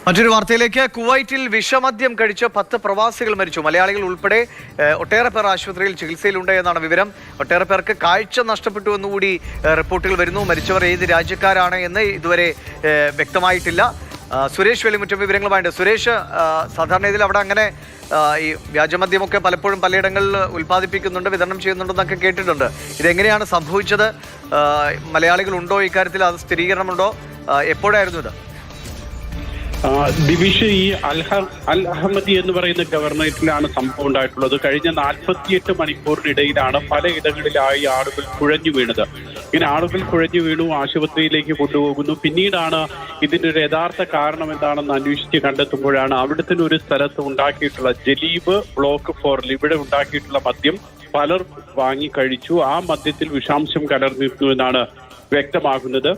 മറ്റൊരു വാർത്തയിലേക്ക്. കുവൈറ്റിൽ വിഷമദ്യം കഴിച്ച് 10 പ്രവാസികൾ മരിച്ചു. മലയാളികൾ ഉൾപ്പെടെ ഒട്ടേറെ പേർ ആശുപത്രിയിൽ ചികിത്സയിലുണ്ട് എന്നാണ് വിവരം. ഒട്ടേറെ പേർക്ക് കാഴ്ച നഷ്ടപ്പെട്ടു എന്നുകൂടി റിപ്പോർട്ടുകൾ വരുന്നു. മരിച്ചവർ ഏത് രാജ്യക്കാരാണ് എന്ന് ഇതുവരെ വ്യക്തമായിട്ടില്ല. സുരേഷ് വെളിമുറ്റം വിവരങ്ങളുമായിട്ട്. സുരേഷ്, സാധാരണ ഇതിൽ അവിടെ അങ്ങനെ ഈ വ്യാജമദ്യമൊക്കെ പലപ്പോഴും പലയിടങ്ങളിൽ ഉൽപ്പാദിപ്പിക്കുന്നുണ്ട്, വിതരണം ചെയ്യുന്നുണ്ടെന്നൊക്കെ കേട്ടിട്ടുണ്ട്. ഇതെങ്ങനെയാണ് സംഭവിച്ചത്? മലയാളികളുണ്ടോ ഇക്കാര്യത്തിൽ? അത് സ്ഥിരീകരണമുണ്ടോ? എപ്പോഴായിരുന്നു ഇത്? ദിവിഷ്, ഈ അൽ അഹമ്മദി എന്ന് പറയുന്ന ഗവർണറേറ്റിലാണ് സംഭവം ഉണ്ടായിട്ടുള്ളത്. കഴിഞ്ഞ 48 മണിക്കൂറിനിടയിലാണ് പലയിടങ്ങളിലായി ആളുകൾ കുഴഞ്ഞു വീണത്. ഇങ്ങനെ ആളുകൾ കുഴഞ്ഞു വീണു, ആശുപത്രിയിലേക്ക് കൊണ്ടുപോകുന്നു. പിന്നീടാണ് ഇതിന്റെ ഒരു യഥാർത്ഥ കാരണം എന്താണെന്ന് അന്വേഷിച്ച് കണ്ടെത്തുമ്പോഴാണ് അവിടുത്തെ ഒരു സ്ഥലത്ത് ഉണ്ടാക്കിയിട്ടുള്ള ജലീബ് ബ്ലോക്ക് 4 ഇവിടെ ഉണ്ടാക്കിയിട്ടുള്ള മദ്യം പലർ വാങ്ങി കഴിച്ചു. ആ മദ്യത്തിൽ വിഷാംശം കലർന്നിരുന്നു എന്നാണ് വ്യക്തമാകുന്നത്.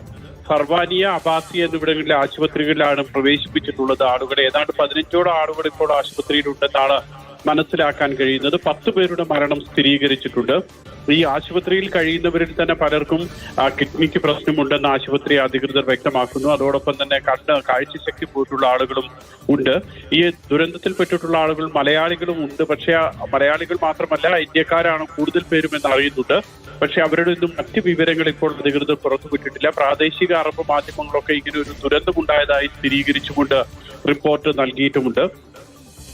ഫർവാനിയ, അബാസിയ എന്നിവിടങ്ങളിലെ ആശുപത്രികളിലാണ് പ്രവേശിപ്പിച്ചിട്ടുള്ളത് ആളുകളെ. ഏതാണ്ട് 15ഓളം ആളുകൾ ഇപ്പോൾ ആശുപത്രിയിലുണ്ടെന്നാണ് മനസ്സിലാക്കാൻ കഴിയുന്നത്. 10 പേരുടെ മരണം സ്ഥിരീകരിച്ചിട്ടുണ്ട്. ഈ ആശുപത്രിയിൽ കഴിയുന്നവരിൽ തന്നെ പലർക്കും കിഡ്നിക്ക് പ്രശ്നമുണ്ടെന്ന് ആശുപത്രി അധികൃതർ വ്യക്തമാക്കുന്നു. അതോടൊപ്പം തന്നെ കാഴ്ചശക്തി പോയിട്ടുള്ള ആളുകളും ഉണ്ട്. ഈ ദുരന്തത്തിൽപ്പെട്ടിട്ടുള്ള ആളുകൾ മലയാളികളും ഉണ്ട്. പക്ഷേ മലയാളികൾ മാത്രമല്ല, ഇന്ത്യക്കാരാണ് കൂടുതൽ പേരും എന്ന് അറിയുന്നുണ്ട്. പക്ഷെ അവരുടെ ഒന്നും മറ്റ് വിവരങ്ങൾ ഇപ്പോൾ അധികൃതർ പുറത്തുവിട്ടിട്ടില്ല. പ്രാദേശിക അറബ് മാധ്യമങ്ങളൊക്കെ ഇങ്ങനെ ഒരു ദുരന്തമുണ്ടായതായി സ്ഥിരീകരിച്ചുകൊണ്ട് റിപ്പോർട്ട് നൽകിയിട്ടുമുണ്ട്.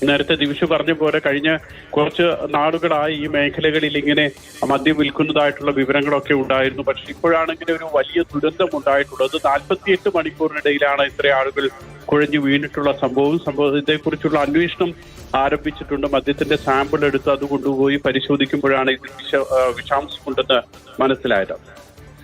നേരത്തെ ദിവിഷു പറഞ്ഞ പോലെ കഴിഞ്ഞ കുറച്ച് നാളുകളായി ഈ മേഖലകളിൽ ഇങ്ങനെ മദ്യം വിൽക്കുന്നതായിട്ടുള്ള വിവരങ്ങളൊക്കെ ഉണ്ടായിരുന്നു. പക്ഷെ ഇപ്പോഴാണ് ഇങ്ങനെ ഒരു വലിയ ദുരന്തം ഉണ്ടായിട്ടുള്ളത്. 48 മണിക്കൂറിനിടയിലാണ് ഇത്ര ആളുകൾ കുഴഞ്ഞു വീണിട്ടുള്ള സംഭവത്തെക്കുറിച്ചുള്ള അന്വേഷണം ആരംഭിച്ചിട്ടുണ്ട്. മദ്യത്തിന്റെ സാമ്പിൾ എടുത്ത് അത് കൊണ്ടുപോയി പരിശോധിക്കുമ്പോഴാണ് ഇതിൽ വിഷാംശമുണ്ടെന്ന് മനസ്സിലായത്.